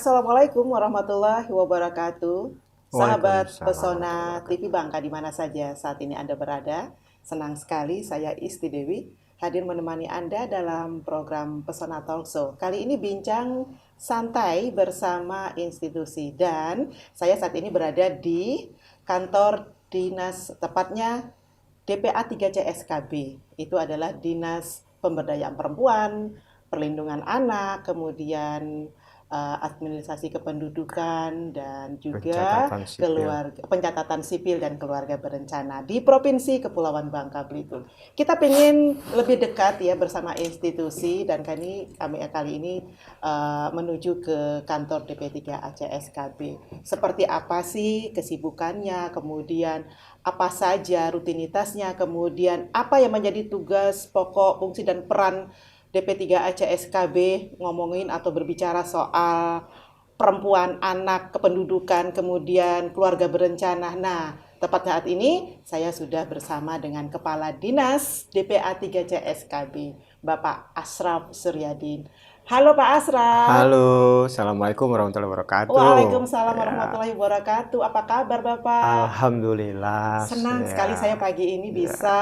Assalamualaikum warahmatullahi wabarakatuh. Sahabat Waalaikumsalam warahmatullahi Pesona TV wabarakatuh. Bangka di mana saja saat ini Anda berada. Senang sekali saya Isti Dewi hadir menemani Anda dalam program Pesona Talk Show. Kali ini bincang santai bersama institusi dan saya saat ini berada di kantor dinas, tepatnya DPA 3C SKB. Itu adalah Dinas Pemberdayaan Perempuan, Perlindungan Anak, kemudian administrasi kependudukan dan juga Pencatatan sipil. pencatatan sipil dan keluarga berencana di Provinsi Kepulauan Bangka Belitung. Kita ingin lebih dekat ya bersama institusi dan kali ini menuju ke kantor DP3 Aceh SKB. Seperti apa sih kesibukannya, kemudian apa saja rutinitasnya, kemudian apa yang menjadi tugas pokok, fungsi dan peran DP3 Aceh SKB ngomongin atau berbicara soal perempuan, anak, kependudukan, kemudian keluarga berencana. Nah, tepat saat ini saya sudah bersama dengan Kepala Dinas DPA 3C SKB, Bapak Asraf Suryadin. Halo Pak Asraf. Halo, Assalamualaikum warahmatullahi wabarakatuh. Waalaikumsalam Ya, warahmatullahi wabarakatuh. Apa kabar Bapak? Alhamdulillah. Senang sekali Ya, saya pagi ini ya, bisa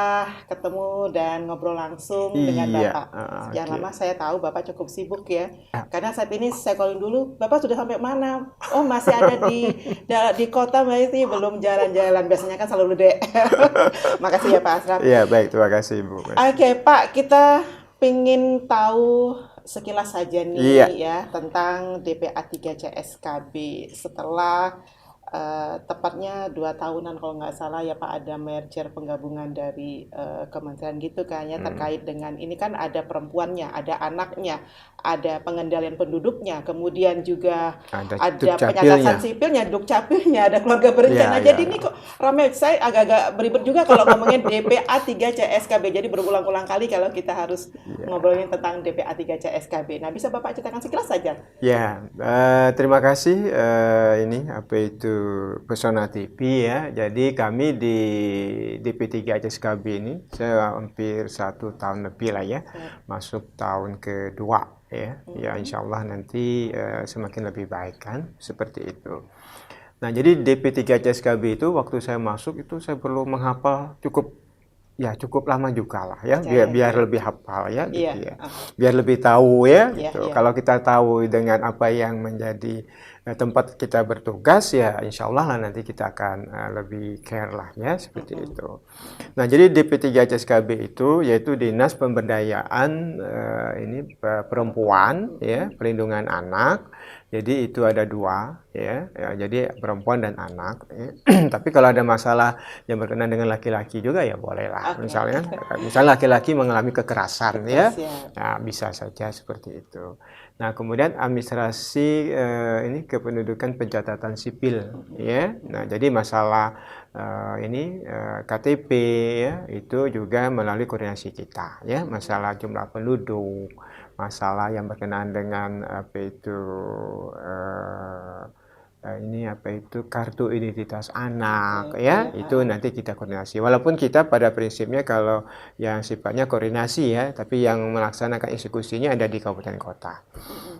ketemu dan ngobrol langsung dengan iya. Bapak. Sekian Oke. lama saya tahu Bapak cukup sibuk ya. Karena saat ini saya calling dulu, Bapak sudah sampai mana? Oh, masih ada di kota, masih belum jalan-jalan. Biasanya kan selalu dek. Makasih ya Pak Asraf. Iya, baik. Terima kasih, Bu. Oke Pak, kita pingin tahu sekilas saja Iya. nih ya tentang DPA 3C SKB setelah tepatnya 2 tahunan kalau nggak salah ya Pak, ada merger penggabungan dari kementerian gitu kayaknya Hmm. terkait dengan ini kan ada perempuannya, ada anaknya, ada pengendalian penduduknya, kemudian juga Ada ada dukcapilnya. penyadapan sipilnya, dukcapilnya, ada keluarga berencana. Iya, iya. Jadi ini kok ramai, saya agak-agak beribet juga kalau ngomongin DPA 3C SKB. Jadi berulang-ulang kali kalau kita harus Iya. ngobrolin tentang DPA 3C SKB. Nah, bisa Bapak ceritakan sekilas saja? Ya, terima kasih ini apa itu Pesona TV ya. Jadi kami di DP3 ACSKB ini saya hampir 1 tahun lebih lah ya, masuk tahun kedua ya. Ya insya Allah nanti semakin lebih baik kan, seperti itu. Nah jadi DP3 ACSKB itu waktu saya masuk itu saya perlu menghafal cukup lama juga lah ya, biar Percaya itu. biar lebih hafal ya Iya. gitu ya, biar lebih tahu ya Iya, gitu. iya. Kalau kita tahu dengan apa yang menjadi tempat kita bertugas ya insya Allah lah nanti kita akan lebih care lah ya seperti itu. Nah jadi DP3 CSKB itu yaitu Dinas Pemberdayaan Perempuan ya, Perlindungan Anak. Jadi itu ada dua ya, jadi perempuan dan anak ya. Tapi kalau ada masalah yang berkenaan dengan laki-laki juga ya boleh lah. Oke. Misalnya laki-laki mengalami kekerasan Betul, ya, siap. nah, bisa saja seperti itu. Nah kemudian administrasi ini kependudukan pencatatan sipil ya. Nah jadi masalah KTP ya itu juga melalui koordinasi kita ya. Masalah jumlah penduduk, masalah yang berkenaan dengan apa itu ini apa itu kartu identitas anak Oke, ya, iya. itu nanti kita koordinasi. Walaupun kita pada prinsipnya kalau yang sifatnya koordinasi ya, tapi yang melaksanakan eksekusinya ada di kabupaten kota.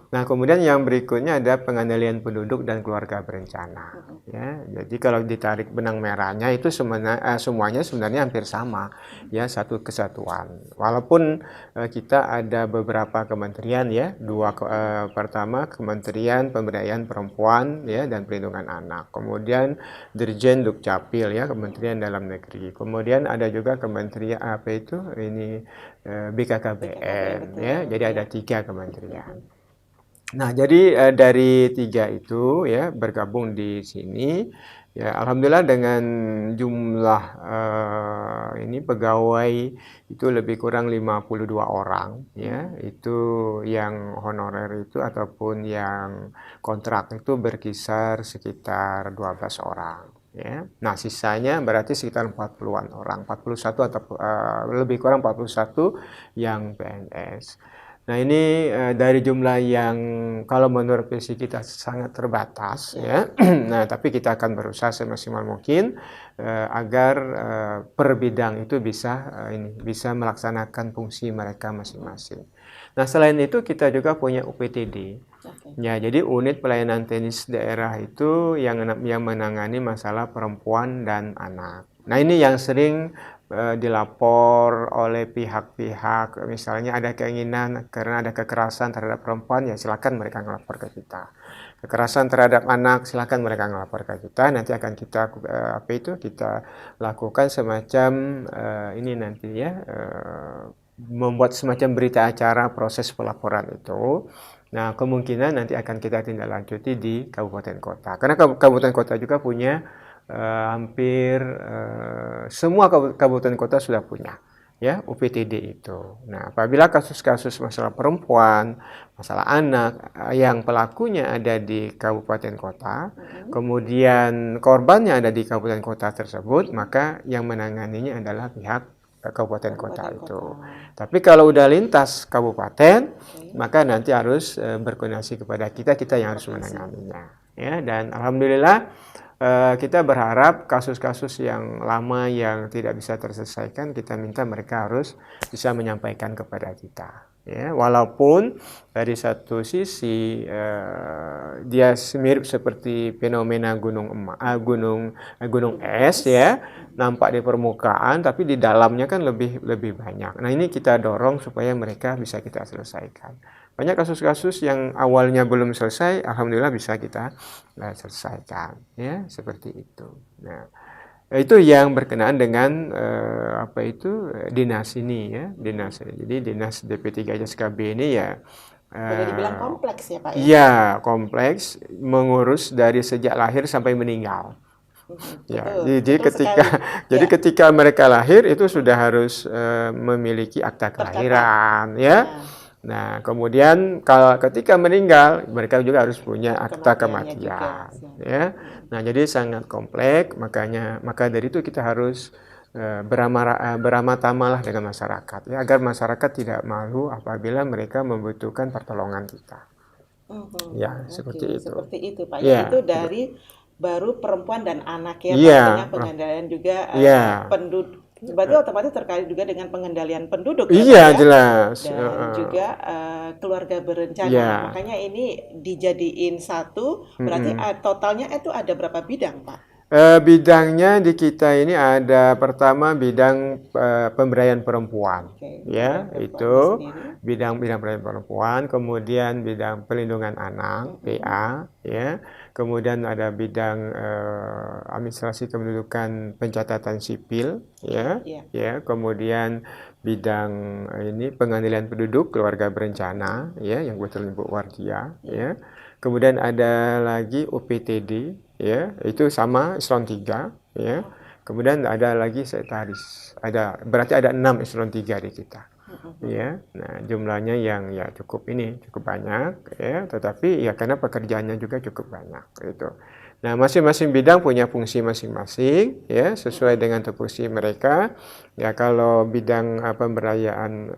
Nah, kemudian yang berikutnya ada pengendalian penduduk dan keluarga berencana. Ya, jadi kalau ditarik benang merahnya itu semuanya sebenarnya hampir sama, ya satu kesatuan. Walaupun kita ada beberapa kementerian ya, pertama Kementerian Pemberdayaan Perempuan ya dan Perlindungan Anak. Kemudian Dirjen Dukcapil ya, Kementerian Dalam Negeri. Kemudian ada juga Kementerian apa itu ini BKKBN ya. Jadi ada 3 kementerian. Nah, jadi dari 3 itu ya bergabung di sini ya alhamdulillah dengan jumlah ini pegawai itu lebih kurang 52 orang ya. Itu yang honorer itu ataupun yang kontrak itu berkisar sekitar 12 orang ya. Nah, sisanya berarti sekitar 40-an orang, 41 atau lebih kurang 41 yang PNS. Nah ini dari jumlah yang kalau menurut visi kita sangat terbatas ya. Nah tapi kita akan berusaha semaksimal mungkin agar per bidang itu bisa bisa melaksanakan fungsi mereka masing-masing. Nah, selain itu kita juga punya UPTD. Oke. Ya, jadi unit pelayanan teknis daerah itu yang menangani masalah perempuan dan anak. Nah, ini yang sering dilapor oleh pihak-pihak, misalnya ada keinginan karena ada kekerasan terhadap perempuan, ya silakan mereka ngelapor ke kita. Kekerasan terhadap anak, silakan mereka ngelapor ke kita. Nanti akan kita kita lakukan semacam ini nanti ya, membuat semacam berita acara proses pelaporan itu. Nah, kemungkinan nanti akan kita tindak lanjuti di kabupaten kota. Karena kabupaten kota juga punya hampir semua kabupaten kota sudah punya ya UPTD itu. Nah, apabila kasus-kasus masalah perempuan, masalah anak yang pelakunya ada di kabupaten kota, kemudian korbannya ada di kabupaten kota tersebut, maka yang menanganinya adalah pihak kabupaten kota itu. Tapi kalau udah lintas kabupaten, maka nanti harus berkoordinasi kepada kita yang harus menanganinya. Ya, dan alhamdulillah kita berharap kasus-kasus yang lama yang tidak bisa terselesaikan, kita minta mereka harus bisa menyampaikan kepada kita. Ya, walaupun dari satu sisi dia mirip seperti fenomena gunung es ya, nampak di permukaan, tapi di dalamnya kan lebih banyak. Nah, ini kita dorong supaya mereka bisa kita selesaikan. Banyak kasus-kasus yang awalnya belum selesai, alhamdulillah bisa kita selesaikan, ya seperti itu. Nah, itu yang berkenaan dengan dinas ini ya, dinas. Jadi dinas DP3JSKB ini ya boleh dibilang kompleks ya Pak ya? Iya, kompleks, mengurus dari sejak lahir sampai meninggal. Ya, jadi ketika mereka lahir itu sudah harus memiliki akta kelahiran ya. Nah, kemudian ketika meninggal, mereka juga harus punya akta kematian. Ya. Nah, jadi sangat kompleks, maka dari itu kita harus beramah tamalah dengan masyarakat, ya, agar masyarakat tidak malu apabila mereka membutuhkan pertolongan kita. Ya, seperti itu. Seperti itu, Pak. Ya, itu dari baru perempuan dan anak ya, Pak, pengendalian juga penduduk. Berarti otomatis terkait juga dengan pengendalian penduduk ya, Iya, Pak, ya? Jelas. Dan juga keluarga berencana. Makanya ini dijadiin satu, berarti totalnya itu ada berapa bidang, Pak? Bidangnya di kita ini ada pertama bidang pemberdayaan perempuan, ya itu bidang pemberdayaan perempuan, kemudian bidang perlindungan anak (PA), ya, kemudian ada bidang administrasi kependudukan pencatatan sipil, ya, kemudian bidang ini pengadilan penduduk keluarga berencana, ya, yang betul Ibu Wardia, ya. Kemudian ada lagi UPTD, ya, itu sama eselon 3, ya. Kemudian ada lagi sekretaris. Berarti ada 6 eselon 3 di kita. Ya. Nah, jumlahnya yang ya cukup banyak, ya, tetapi ya karena pekerjaannya juga cukup banyak gitu. Nah, masing-masing bidang punya fungsi masing-masing, ya, sesuai dengan tupoksi mereka. Ya, kalau bidang pemberdayaan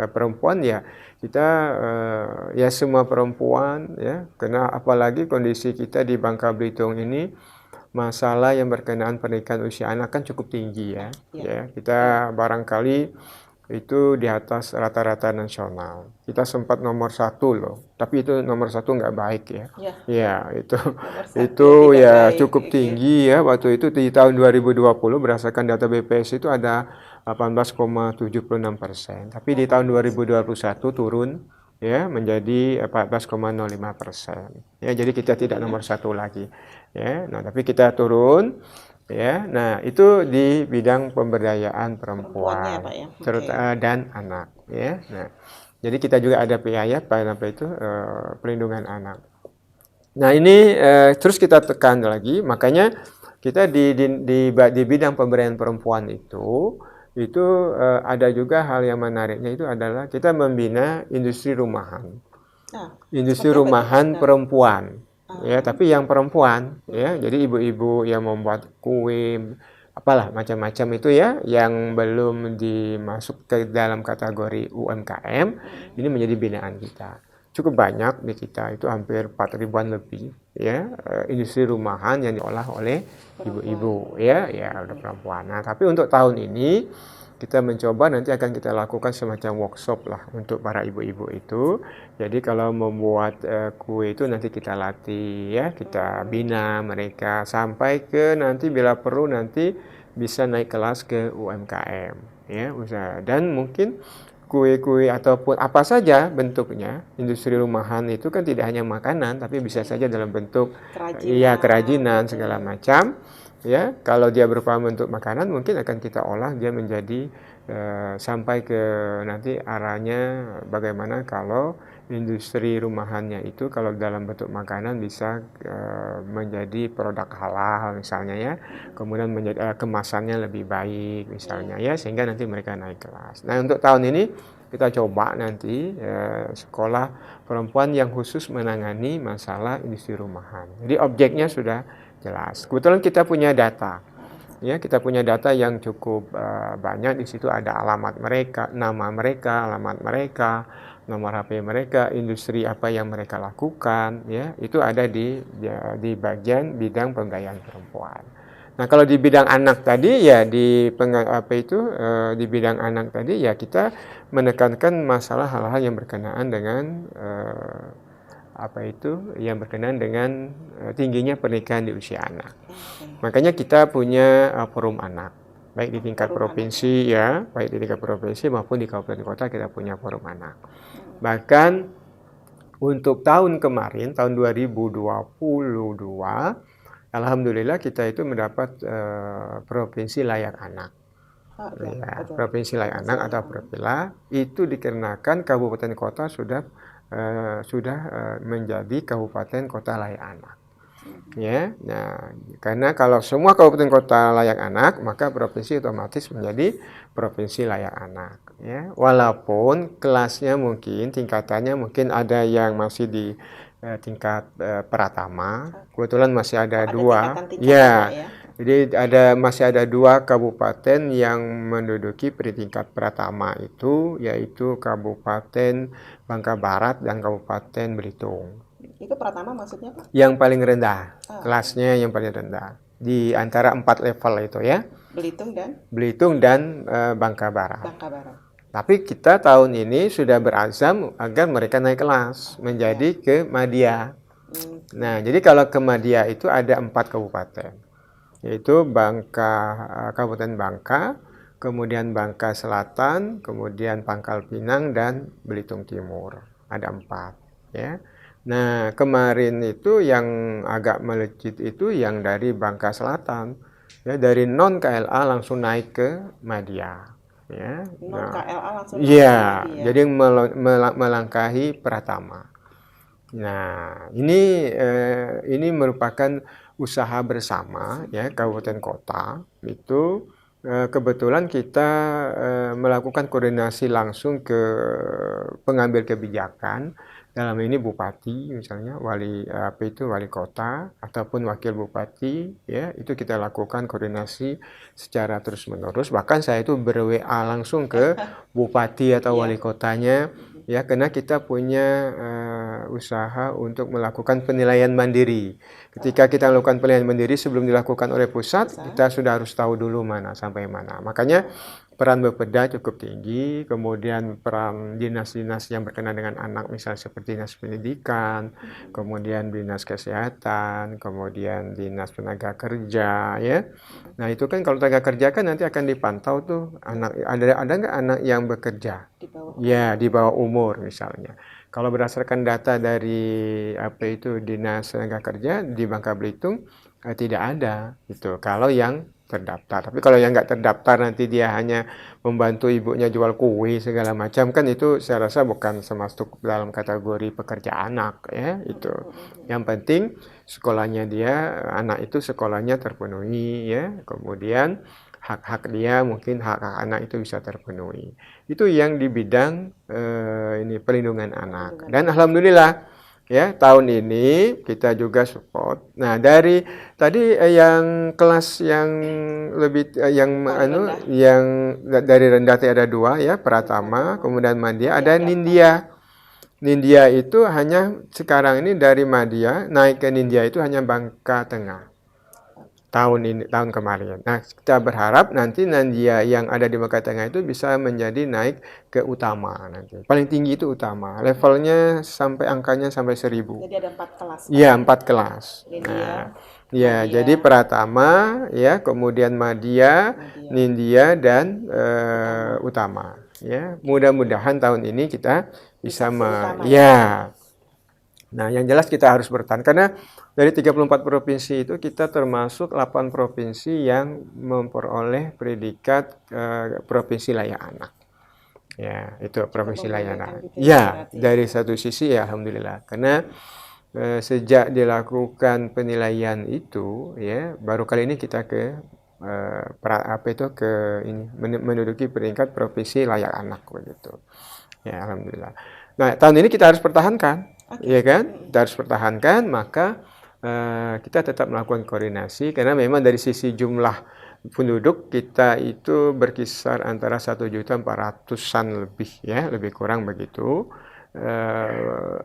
perempuan ya kita ya semua perempuan, ya, karena apalagi kondisi kita di Bangka Belitung ini masalah yang berkenaan pernikahan usia anak kan cukup tinggi ya. Ya, kita barangkali itu di atas rata-rata nasional. Kita sempat nomor 1 loh, tapi itu nomor 1 nggak baik ya. Ya, itu ya cukup tinggi ya. Waktu itu di tahun 2020 berdasarkan data BPS itu ada 18,76%. Tapi di tahun 2021 turun ya menjadi 14,05%. Ya, jadi kita tidak nomor 1 lagi. Ya, nah tapi kita turun. Ya, nah itu di bidang pemberdayaan perempuan, terutama dan anak, ya. Nah, jadi kita juga ada PIA, perlindungan anak. Nah ini terus kita tekan lagi, makanya kita di bidang pemberdayaan perempuan itu ada juga hal yang menariknya itu adalah kita membina industri rumahan, perempuan. Ya, tapi yang perempuan, ya, jadi ibu-ibu yang membuat kue, apalah macam-macam itu ya, yang belum dimasuk ke dalam kategori UMKM, ini menjadi binaan kita. Cukup banyak di kita, itu hampir 4.000-an lebih, ya, industri rumahan yang diolah oleh ibu-ibu, ya, udah perempuan. Nah, tapi untuk tahun ini kita mencoba nanti akan kita lakukan semacam workshop lah untuk para ibu-ibu itu. Jadi kalau membuat kue itu nanti kita latih ya, kita bina mereka sampai ke nanti bila perlu nanti bisa naik kelas ke UMKM ya usaha. Dan mungkin kue-kue ataupun apa saja bentuknya, industri rumahan itu kan tidak hanya makanan tapi bisa saja dalam bentuk kerajinan segala macam. Ya, kalau dia berupa bentuk makanan mungkin akan kita olah dia menjadi sampai ke nanti arahnya bagaimana kalau industri rumahannya itu kalau dalam bentuk makanan bisa menjadi produk halal misalnya ya, kemudian menjadi kemasannya lebih baik misalnya ya, sehingga nanti mereka naik kelas. Nah untuk tahun ini kita coba nanti sekolah perempuan yang khusus menangani masalah industri rumahan. Jadi objeknya sudah jelas. Kebetulan kita punya data, ya kita punya data yang cukup banyak. Di situ ada alamat mereka, nama mereka, alamat mereka, nomor HP mereka, industri apa yang mereka lakukan, ya itu ada di bagian bidang pemberdayaan perempuan. Nah kalau di bidang anak tadi ya di bidang anak tadi ya kita menekankan masalah hal-hal yang berkenaan dengan yang berkenaan dengan tingginya pernikahan di usia anak. Makanya kita punya forum anak, baik di tingkat provinsi ya, baik di tingkat provinsi maupun di kabupaten kota kita punya forum anak. Bahkan untuk tahun kemarin, tahun 2022, alhamdulillah kita itu mendapat provinsi layak anak. Provinsi layak anak atau Propila itu dikarenakan kabupaten kota sudah menjadi kabupaten kota layak anak. Ya, nah karena kalau semua kabupaten kota layak anak maka provinsi otomatis menjadi provinsi layak anak. Ya, walaupun kelasnya mungkin tingkatannya mungkin ada yang masih di tingkat pratama, kebetulan masih ada dua. Ya. Jadi masih ada 2 kabupaten yang menduduki peringkat pertama itu, yaitu Kabupaten Bangka Barat dan Kabupaten Belitung. Itu pertama maksudnya Pak? Yang paling rendah, kelasnya yang paling rendah. Di antara 4 level itu ya. Belitung dan Bangka Barat. Tapi kita tahun ini sudah berazam agar mereka naik kelas menjadi ke Madya. Nah, jadi kalau ke Madya itu ada 4 kabupaten. Yaitu Kabupaten Bangka, kemudian Bangka Selatan, kemudian Pangkal Pinang dan Belitung Timur. Ada 4 ya. Nah, kemarin itu yang agak melejit itu yang dari Bangka Selatan. Ya, dari non KLA langsung naik ke Madya. Ya. Non KLA langsung naik ke Madya. Jadi melangkahi Pratama. Nah, ini merupakan usaha bersama ya kabupaten kota itu kebetulan kita melakukan koordinasi langsung ke pengambil kebijakan, dalam ini bupati misalnya, wali kota ataupun wakil bupati ya, itu kita lakukan koordinasi secara terus-menerus. Bahkan saya itu ber-WA langsung ke bupati atau wali kotanya ya, karena kita punya usaha untuk melakukan penilaian mandiri. Ketika kita melakukan penilaian mandiri sebelum dilakukan oleh pusat, kita sudah harus tahu dulu mana sampai mana. Makanya peran Bapeda cukup tinggi, kemudian peran dinas-dinas yang berkenaan dengan anak misalnya seperti dinas pendidikan, kemudian dinas kesehatan, kemudian dinas tenaga kerja ya. Nah itu kan kalau tenaga kerja kan nanti akan dipantau tuh anak, ada nggak anak yang bekerja di bawah umur misalnya. Kalau berdasarkan data dari dinas tenaga kerja di Bangka Belitung tidak ada itu kalau yang terdaftar. Tapi kalau yang nggak terdaftar nanti dia hanya membantu ibunya jual kue segala macam, kan itu saya rasa bukan termasuk dalam kategori pekerja anak ya itu. Yang penting sekolahnya anak itu sekolahnya terpenuhi ya, kemudian hak-hak dia mungkin hak-hak anak itu bisa terpenuhi. Itu yang di bidang perlindungan anak. Dan alhamdulillah ya tahun ini kita juga support. Nah dari tadi yang kelas yang lebih yang dari rendah ada 2 ya, Pratama, kemudian Madya, ada Nindya. Nindya itu hanya sekarang ini dari Madya naik ke Nindya itu hanya Bangka Tengah. tahun kemarin. Nah, kita berharap nanti Nandia yang ada di Mekah Tengah itu bisa menjadi naik ke utama nanti. Paling tinggi itu utama. Levelnya sampai angkanya sampai 1000. Jadi ada 4 kelas. Iya, 4 kelas. Nindya, Ya, Madya, jadi Pratama, ya, kemudian Madya, Madya, Nindya, dan Utama. Ya, mudah-mudahan tahun ini kita bisa utama, ya. Nah, yang jelas kita harus bertahan karena dari 34 provinsi itu kita termasuk 8 provinsi yang memperoleh predikat provinsi layak anak. Ya, itu provinsi layak anak. gitu Ya, berarti. dari satu sisi ya alhamdulillah. Karena sejak dilakukan penilaian itu, ya, baru kali ini kita ke menduduki peringkat provinsi layak anak begitu. Ya, alhamdulillah. Nah, tahun ini kita harus pertahankan. Ya kan? Kita harus pertahankan, maka kita tetap melakukan koordinasi karena memang dari sisi jumlah penduduk kita itu berkisar antara 1.400.000-an lebih, ya, lebih kurang begitu.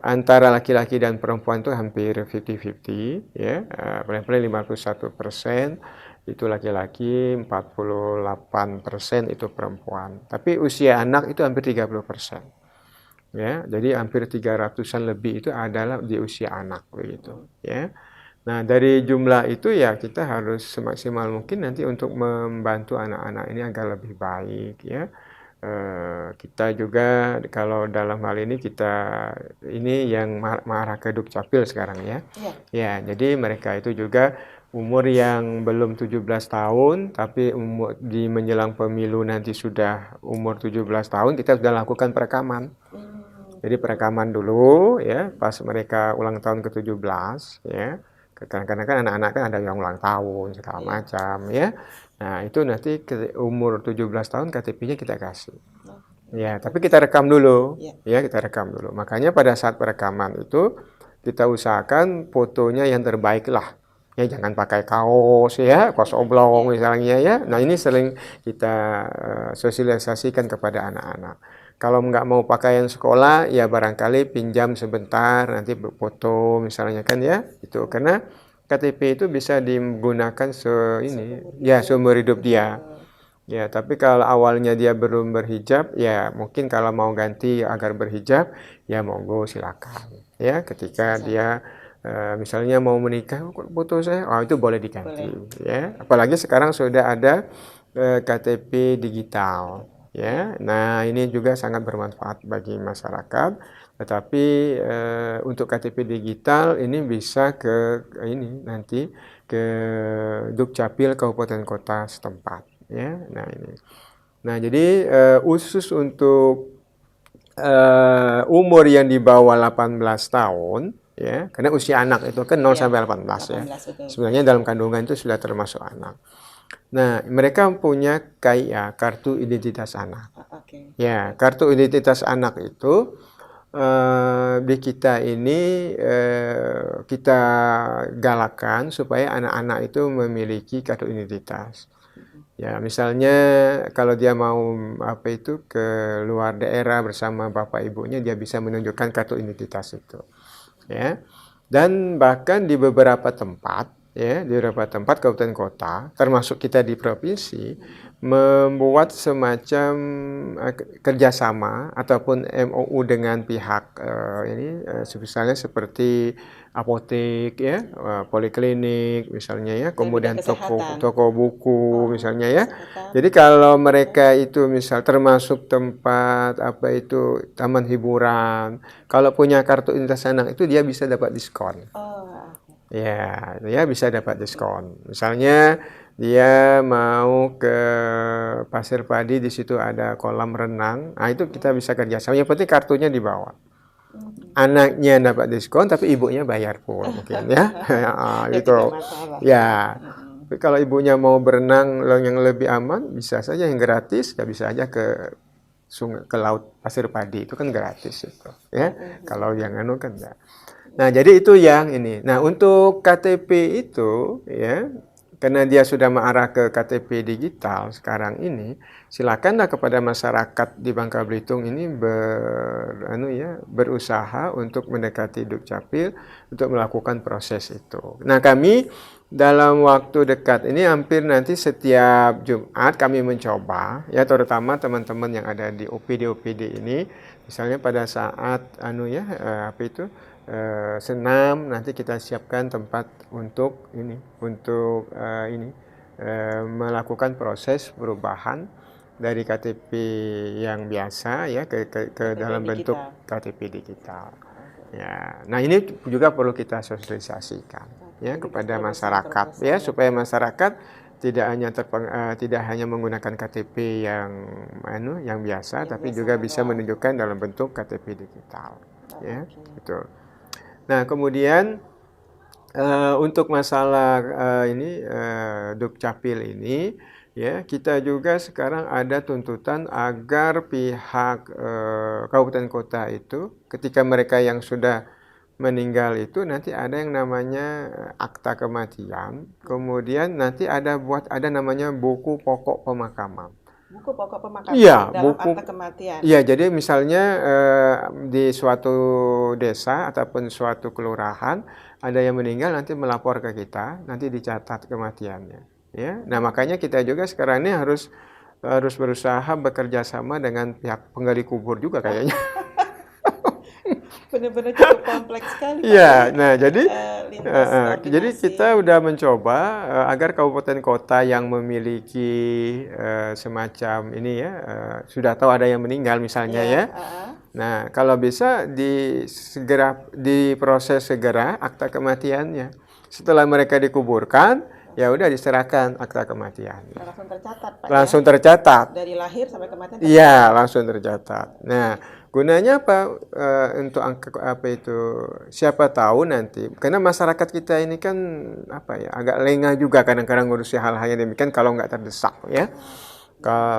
Antara laki-laki dan perempuan itu hampir 50-50, ya, paling-paling 51% itu laki-laki, 48% itu perempuan. Tapi usia anak itu hampir 30%. Ya, jadi hampir 300-an lebih itu adalah di usia anak begitu, ya. Nah, dari jumlah itu ya kita harus semaksimal mungkin nanti untuk membantu anak-anak ini agar lebih baik, ya. Kita juga kalau dalam hal ini ini yang mengarah ke Dukcapil sekarang, ya. Ya, jadi mereka itu juga umur yang belum 17 tahun tapi di menjelang pemilu nanti sudah umur 17 tahun kita sudah lakukan perekaman. Jadi perekaman dulu, ya, pas mereka ulang tahun ke-17, ya. Karena kan anak-anak kan ada yang ulang tahun segala macam, ya. Nah, itu nanti ke umur 17 tahun KTP-nya kita kasih. Ya, tapi kita rekam dulu. Ya, kita rekam dulu. Makanya pada saat perekaman itu kita usahakan fotonya yang terbaik lah. Ya, jangan pakai kaos, ya, kaos oblong misalnya, ya. Nah, ini sering kita sosialisasikan kepada anak-anak. Kalau nggak mau pakaian sekolah, ya barangkali pinjam sebentar, nanti foto misalnya kan, ya. Itu karena KTP itu bisa digunakan seumur hidup dia. Ya, tapi kalau awalnya dia belum berhijab, ya mungkin kalau mau ganti agar berhijab, ya monggo silakan. Ya, ketika dia misalnya mau menikah, foto saya, itu boleh diganti. Ya, apalagi sekarang sudah ada KTP digital. Ya, nah ini juga sangat bermanfaat bagi masyarakat. Tetapi untuk KTP digital ini bisa nanti ke Dukcapil kabupaten kota setempat. Ya, nah ini. Nah, jadi khusus untuk umur yang di bawah 18 tahun, ya, karena usia anak itu kan 0 sampai 18, ya. Sebenarnya dalam kandungan itu sudah termasuk anak. Nah, mereka punya KIA, kartu identitas anak. Ya, kartu identitas anak itu di kita ini kita galakkan supaya anak-anak itu memiliki kartu identitas. Ya, misalnya kalau dia mau ke luar daerah bersama bapak ibunya, dia bisa menunjukkan kartu identitas itu. Ya. Dan bahkan di beberapa tempat, ya, di beberapa tempat kabupaten kota, termasuk kita di provinsi, membuat semacam kerjasama ataupun MOU dengan pihak misalnya seperti apotek, ya, poliklinik misalnya, ya, kemudian toko buku misalnya, ya. Jadi kalau mereka itu misal termasuk tempat taman hiburan, kalau punya kartu identitas anak itu dia bisa dapat diskon. Ya, dia bisa dapat diskon. Misalnya dia mau ke Pasir Padi, di situ ada kolam renang. Nah, itu kita bisa kerjasama. Yang penting kartunya dibawa. Anaknya dapat diskon, tapi ibunya bayar pun mungkin, ya. Gitu. Ya. Tapi kalau ibunya mau berenang yang lebih aman, bisa saja yang gratis, ya bisa aja ke laut Pasir Padi, itu kan gratis itu, ya. Kalau yang kan enggak. Nah, jadi itu yang ini. Nah, untuk KTP itu, ya, karena dia sudah mengarah ke KTP digital sekarang ini, silakanlah kepada masyarakat di Bangka Belitung ini berusaha untuk mendekati Dukcapil untuk melakukan proses itu. Nah, kami dalam waktu dekat ini hampir nanti setiap Jumat kami mencoba, ya terutama teman-teman yang ada di OPD-OPD ini, misalnya pada saat senam, nanti kita siapkan tempat untuk melakukan proses perubahan dari KTP yang biasa ya ke KTP dalam bentuk digital. KTP digital. Ya, nah ini juga perlu kita sosialisasikan ya Jadi kepada betul masyarakat betul ya, supaya masyarakat tidak hanya menggunakan KTP yang biasa, Yang tapi biasa juga bisa manual. menunjukkan dalam bentuk KTP digital. Ya, Oke. betul. Nah, kemudian untuk masalah Dukcapil ini, ya kita juga sekarang ada tuntutan agar pihak kabupaten kota itu, ketika mereka yang sudah meninggal itu nanti ada yang namanya akta kematian, kemudian nanti ada namanya buku pokok pemakaman. Buku pokok pemakaman Iya, dalam akta kematian. Iya, jadi misalnya di suatu desa ataupun suatu kelurahan ada yang meninggal, nanti melapor ke kita, nanti dicatat kematiannya. Ya, nah makanya kita juga sekarang ini harus berusaha bekerja sama dengan pihak penggali kubur juga kayaknya. Benar-benar cukup kompleks sekali Pak. Iya, nah jadi Lintas jadi koordinasi. kita udah mencoba agar kabupaten kota yang memiliki semacam ini ya, sudah tahu ada yang meninggal misalnya Iya, ya. Nah, kalau bisa diproses segera akta kematiannya. Setelah mereka dikuburkan, ya udah diserahkan akta kematiannya. langsung tercatat Pak Langsung ya. tercatat. Dari lahir sampai kematian. Iya, langsung tercatat. Nah, gunanya apa? Untuk siapa tahu nanti, karena masyarakat kita ini kan agak lengah juga kadang-kadang ngurusi hal-hal yang demikian kalau nggak terdesak ya.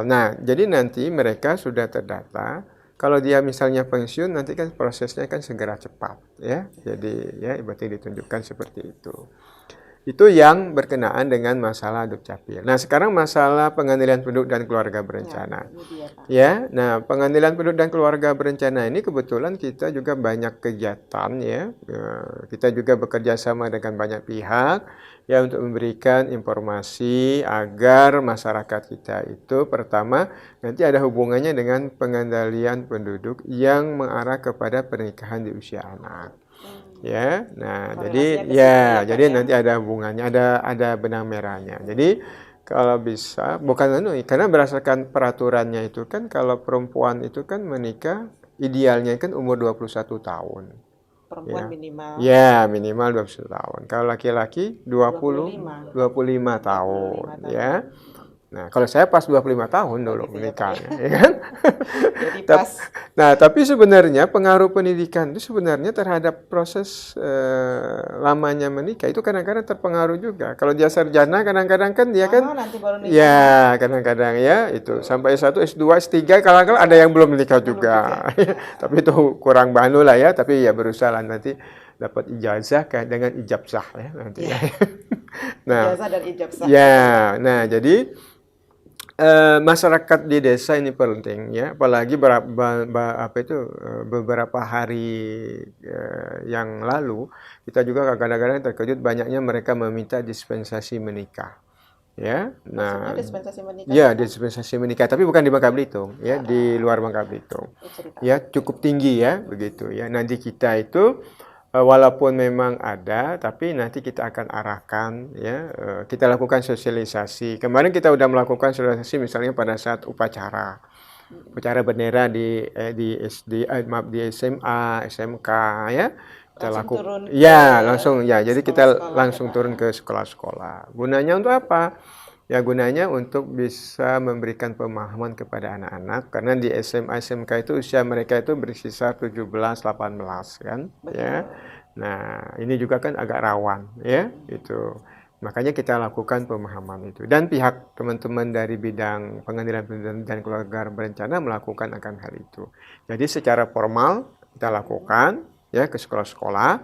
Nah, jadi nanti mereka sudah terdata. Kalau dia misalnya pensiun, nanti kan prosesnya kan segera cepat ya. Jadi ya berarti ditunjukkan seperti itu. Itu yang berkenaan dengan masalah Dukcapil. Nah, sekarang masalah pengadilan penduduk dan keluarga berencana. Ya, nah pengadilan penduduk dan keluarga berencana ini kebetulan kita juga banyak kegiatan ya. Kita juga bekerja sama dengan banyak pihak ya untuk memberikan informasi agar masyarakat kita itu pertama nanti ada hubungannya dengan pengendalian penduduk yang mengarah kepada pernikahan di usia anak. Ya, nah jadi nanti ada hubungannya, ada benang merahnya. Jadi kalau bisa karena berdasarkan peraturannya itu kan kalau perempuan itu kan menikah idealnya kan umur 21 tahun. Perempuan minimal. Ya, minimal 21 tahun. Kalau laki-laki 25 tahun, ya. Nah, kalau saya pas 25 tahun dulu menikahnya, ya kan? Jadi pas. Nah, tapi sebenarnya pengaruh pendidikan itu sebenarnya terhadap proses lamanya menikah itu kadang-kadang terpengaruh juga. Kalau dia sarjana kadang-kadang kan dia kan nanti baru nikah. Ya, kadang-kadang ya itu sampai S1, S2, S3 kadang-kadang ada yang belum menikah juga. Tapi itu kurang banu lah ya, tapi ya berusaha lah nanti dapat ijazah dengan ijab sah ya nanti. Nah, ijazah dan ijab sah. Ya, nah jadi masyarakat di desa ini penting ya, apalagi beberapa hari yang lalu kita juga kadang-kadang terkejut banyaknya mereka meminta dispensasi menikah. Ya, nah, dispensasi menikah. Ya, dispensasi menikah, tapi bukan di Bangka Belitung, ya di luar Bangka Belitung. Ya, cukup tinggi ya, begitu ya. Nanti kita itu walaupun memang ada, tapi nanti kita akan arahkan ya, kita lakukan sosialisasi. Kemarin kita udah melakukan sosialisasi misalnya pada saat upacara bendera di SMA, SMK ya. Kita lakukan jadi kita langsung turun ke sekolah-sekolah. Gunanya untuk apa? Ya gunanya untuk bisa memberikan pemahaman kepada anak-anak karena di SMA SMK itu usia mereka itu berkisar 17-18 kan. Betul. Ya. Nah, ini juga kan agak rawan ya itu. Makanya kita lakukan pemahaman itu dan pihak teman-teman dari bidang pengadilan penduduk dan keluarga berencana melakukan akan hal itu. Jadi secara formal kita lakukan ya ke sekolah-sekolah.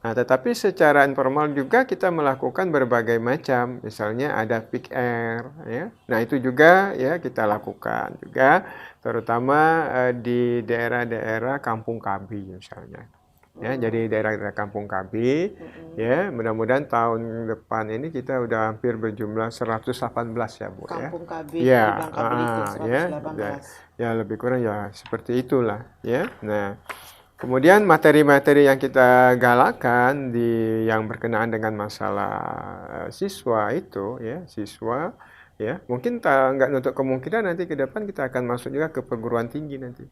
Nah, tetapi secara informal juga kita melakukan berbagai macam, misalnya ada pick air, ya. Nah, itu juga ya kita lakukan juga, terutama di daerah-daerah kampung KB misalnya. Ya, jadi daerah-daerah kampung KB, ya, mudah-mudahan tahun depan ini kita udah hampir berjumlah 118 ya, Bu ya. Kampung KB Ya, di Bangka Belitung ya, 118. ya lebih kurang ya seperti itulah, ya. Nah, kemudian materi-materi yang kita galakkan yang berkenaan dengan masalah siswa itu, ya, siswa, ya, mungkin nggak nutup kemungkinan nanti ke depan kita akan masuk juga ke perguruan tinggi nanti.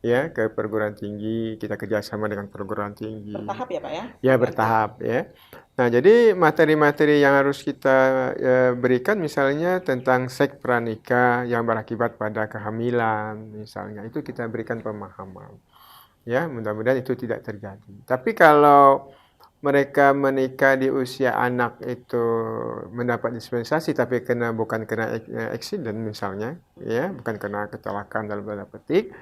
Ya, ke perguruan tinggi, kita kerjasama dengan perguruan tinggi. Bertahap ya Pak ya? Ya, bertahap ya. Nah, jadi materi-materi yang harus kita berikan misalnya tentang seks pranikah yang berakibat pada kehamilan misalnya, itu kita berikan pemahaman. Ya, mudah-mudahan itu tidak terjadi. Tapi kalau mereka menikah di usia anak itu mendapat dispensasi tapi bukan kena accident misalnya, ya, bukan kena kecelakaan dalam tanda petik,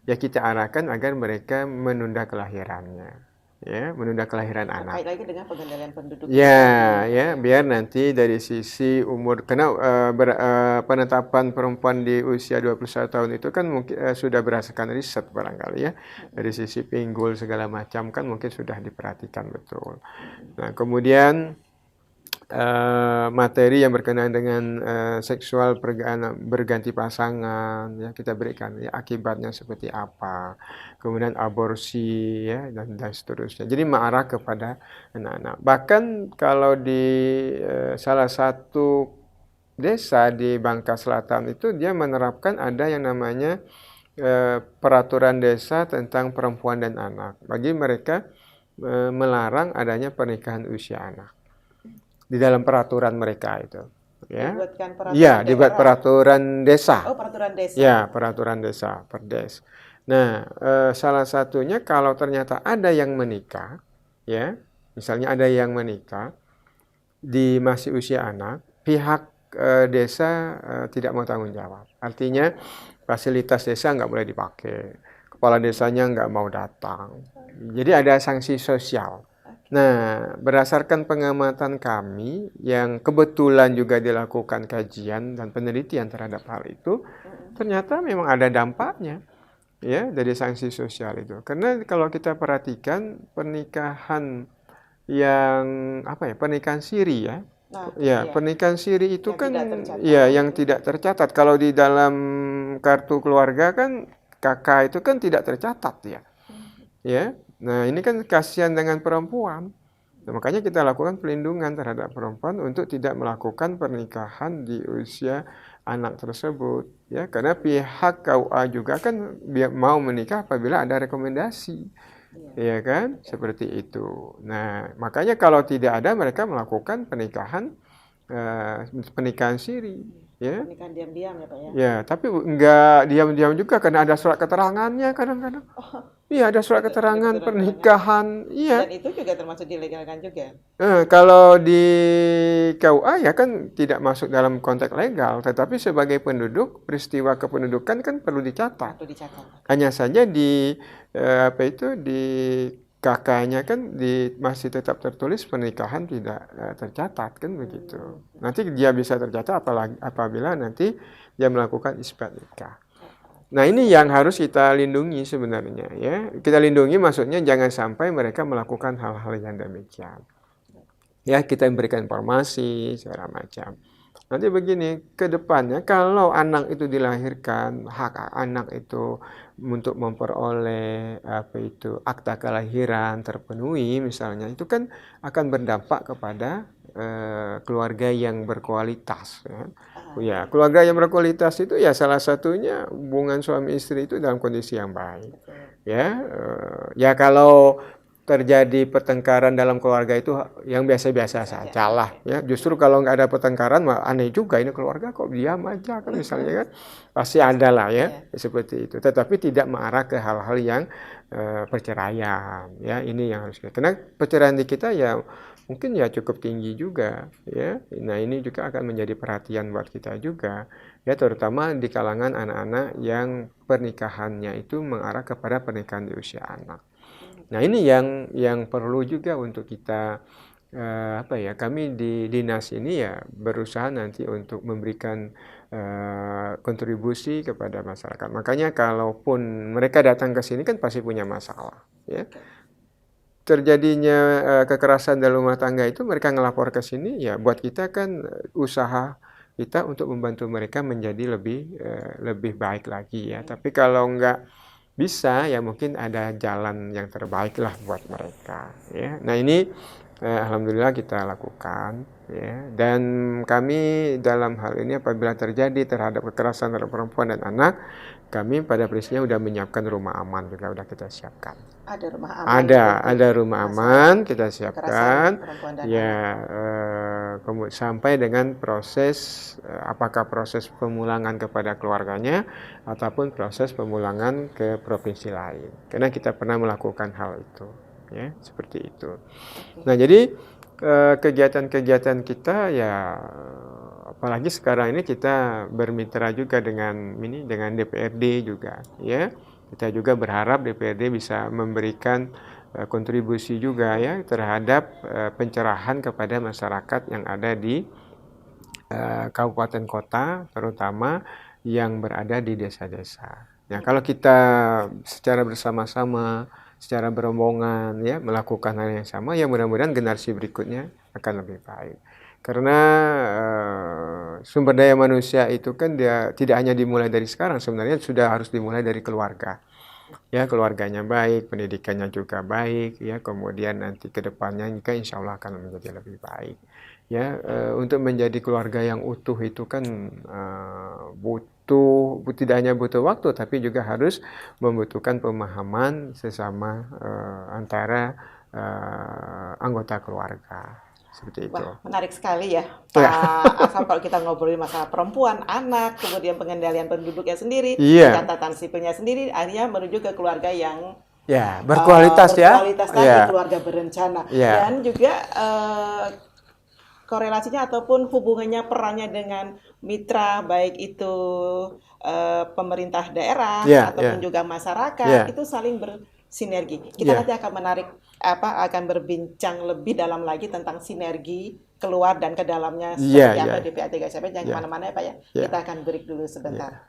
ya kita arahkan agar mereka menunda kelahirannya, ya, menunda kelahiran anak. Terkait lagi dengan pengendalian penduduk. Ya, ya, biar nanti dari sisi umur, karena penetapan perempuan di usia 21 tahun itu kan mungkin sudah berdasarkan riset barangkali ya. Dari sisi pinggul segala macam kan mungkin sudah diperhatikan betul. Nah, kemudian materi yang berkenaan dengan seksual berganti pasangan ya kita berikan ya, akibatnya seperti apa, kemudian aborsi ya dan seterusnya. Jadi mengarah kepada anak-anak. Bahkan kalau di salah satu desa di Bangka Selatan itu dia menerapkan ada yang namanya peraturan desa tentang perempuan dan anak. Bagi mereka melarang adanya pernikahan usia anak di dalam peraturan mereka itu. Ya, iya, dibuat peraturan desa. Oh, peraturan desa. Ya, peraturan desa, Perdes. Nah, salah satunya kalau ternyata ada yang menikah, ya, misalnya ada yang menikah di masih usia anak, pihak desa tidak mau tanggung jawab. Artinya fasilitas desa nggak boleh dipakai, kepala desanya nggak mau datang. Jadi ada sanksi sosial. Nah, berdasarkan pengamatan kami yang kebetulan juga dilakukan kajian dan penelitian terhadap hal itu, ternyata memang ada dampaknya ya dari sanksi sosial itu. Karena kalau kita perhatikan pernikahan yang pernikahan siri ya. Pernikahan siri itu kan yang tidak tercatat. Kalau di dalam kartu keluarga kan kakak itu kan tidak tercatat ya. Ya. Nah, ini kan kasihan dengan perempuan. Nah, makanya kita lakukan pelindungan terhadap perempuan untuk tidak melakukan pernikahan di usia anak tersebut. Ya, karena pihak KUA juga kan mau menikah apabila ada rekomendasi. Ya kan? Seperti itu. Nah, makanya kalau tidak ada mereka melakukan pernikahan siri. Ya. Pernikahan diam-diam ya Pak ya? Ya, tapi enggak diam-diam juga karena ada surat keterangannya kadang-kadang. Iya, ada surat keterangan pernikahan. Iya. Dan itu juga termasuk dilegalkan juga. Kalau di KUA ya kan tidak masuk dalam konteks legal, tetapi sebagai penduduk peristiwa kependudukan kan perlu dicatat. Hanya saja di di kakaknya kan masih tetap tertulis pernikahan tidak tercatat kan begitu. Nanti dia bisa tercatat apabila nanti dia melakukan isbat nikah. Nah, ini yang harus kita lindungi sebenarnya ya. Kita lindungi maksudnya jangan sampai mereka melakukan hal-hal yang demikian. Ya, kita memberikan informasi segala macam. Nanti begini, ke depannya kalau anak itu dilahirkan, hak anak itu untuk memperoleh akta kelahiran terpenuhi misalnya, itu kan akan berdampak kepada keluarga yang berkualitas ya. Ya, keluarga yang berkualitas itu ya salah satunya hubungan suami istri itu dalam kondisi yang baik. Ya, ya kalau terjadi pertengkaran dalam keluarga itu yang biasa-biasa saja lah ya. Justru kalau nggak ada pertengkaran aneh juga ini keluarga kok diam aja kan misalnya kan pasti ada lah ya seperti itu. Tetapi tidak mengarah ke hal-hal yang perceraian ya, ini yang harus karena perceraian di kita ya mungkin ya cukup tinggi juga ya. Nah, ini juga akan menjadi perhatian buat kita juga ya, terutama di kalangan anak-anak yang pernikahannya itu mengarah kepada pernikahan di usia anak. Nah, ini yang perlu juga untuk kita kami di dinas ini ya berusaha nanti untuk memberikan kontribusi kepada masyarakat. Makanya kalaupun mereka datang ke sini kan pasti punya masalah, ya. Terjadinya kekerasan dalam rumah tangga itu mereka ngelapor ke sini, ya buat kita kan usaha kita untuk membantu mereka menjadi lebih baik lagi ya. Tapi kalau nggak bisa ya mungkin ada jalan yang terbaik lah buat mereka ya. Nah, ini alhamdulillah kita lakukan ya. Dan kami dalam hal ini apabila terjadi terhadap kekerasan terhadap perempuan dan anak, kami pada prinsipnya sudah menyiapkan rumah aman juga sudah kita siapkan. Ada rumah aman. Ada rumah aman kita siapkan ya, sampai dengan proses apakah proses pemulangan kepada keluarganya ataupun proses pemulangan ke provinsi lain. Karena kita pernah melakukan hal itu, ya seperti itu. Nah, jadi kegiatan-kegiatan kita ya, apalagi sekarang ini kita bermitra juga dengan DPRD juga, ya. Kita juga berharap DPRD bisa memberikan kontribusi juga ya terhadap pencerahan kepada masyarakat yang ada di kabupaten kota, terutama yang berada di desa-desa. Nah, kalau kita secara bersama-sama, secara berombongan ya melakukan hal yang sama, ya mudah-mudahan generasi berikutnya akan lebih baik. Karena sumber daya manusia itu kan dia tidak hanya dimulai dari sekarang, sebenarnya sudah harus dimulai dari keluarga. Ya, keluarganya baik, pendidikannya juga baik, ya kemudian nanti ke depannya juga insya Allah akan menjadi lebih baik. Ya, untuk menjadi keluarga yang utuh itu kan tidak hanya butuh waktu, tapi juga harus membutuhkan pemahaman sesama antara anggota keluarga. Seperti itu. Wah, menarik sekali ya, Pak Asam, kalau kita ngobrolin masalah perempuan, anak, kemudian pengendalian penduduknya sendiri, catatan sipilnya sendiri, akhirnya menuju ke keluarga yang berkualitas tadi, keluarga berencana. Dan juga korelasinya ataupun hubungannya perannya dengan mitra, baik itu pemerintah daerah ataupun juga masyarakat, itu saling bersinergi. Kita nanti akan berbincang lebih dalam lagi tentang sinergi keluar dan ke dalamnya seperti apa DPA 3 CP. Jangan kemana-mana ya Pak ya. Kita akan break dulu sebentar.